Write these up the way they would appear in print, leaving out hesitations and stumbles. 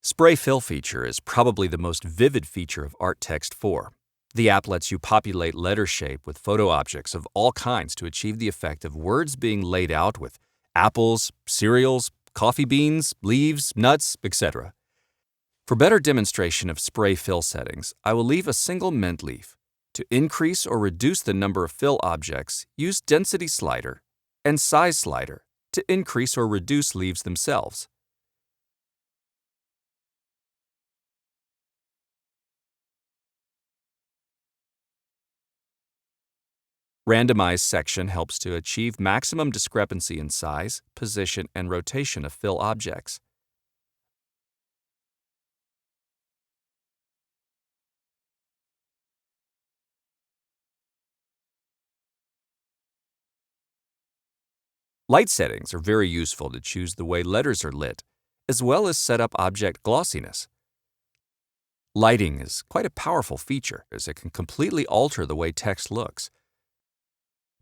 Spray fill feature is probably the most vivid feature of Art Text 4. The app lets you populate letter shape with photo objects of all kinds to achieve the effect of words being laid out with apples, cereals, coffee beans, leaves, nuts, etc. For better demonstration of spray fill settings, I will leave a single mint leaf. To increase or reduce the number of fill objects, use Density slider and Size slider to increase or reduce leaves themselves. Randomize section helps to achieve maximum discrepancy in size, position, and rotation of fill objects. Light settings are very useful to choose the way letters are lit, as well as set up object glossiness. Lighting is quite a powerful feature, as it can completely alter the way text looks.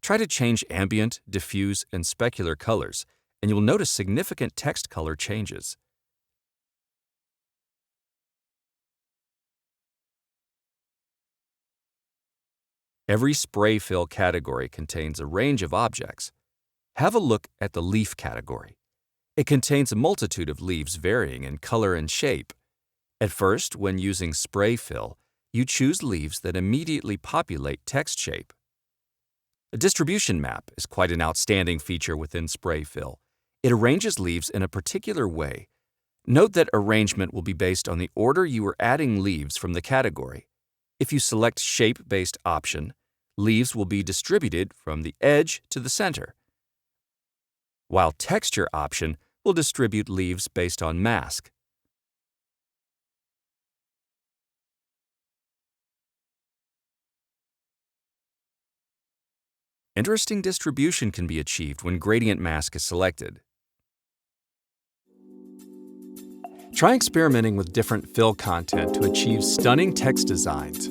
Try to change ambient, diffuse, and specular colors, and you'll notice significant text color changes. Every spray fill category contains a range of objects. Have a look at the leaf category. It contains a multitude of leaves varying in color and shape. At first, when using spray fill, you choose leaves that immediately populate text shape. A distribution map is quite an outstanding feature within spray fill. It arranges leaves in a particular way. Note that arrangement will be based on the order you are adding leaves from the category. If you select Shape-based option, leaves will be distributed from the edge to the center, while Texture option will distribute leaves based on mask. Interesting distribution can be achieved when gradient mask is selected. Try experimenting with different fill content to achieve stunning text designs.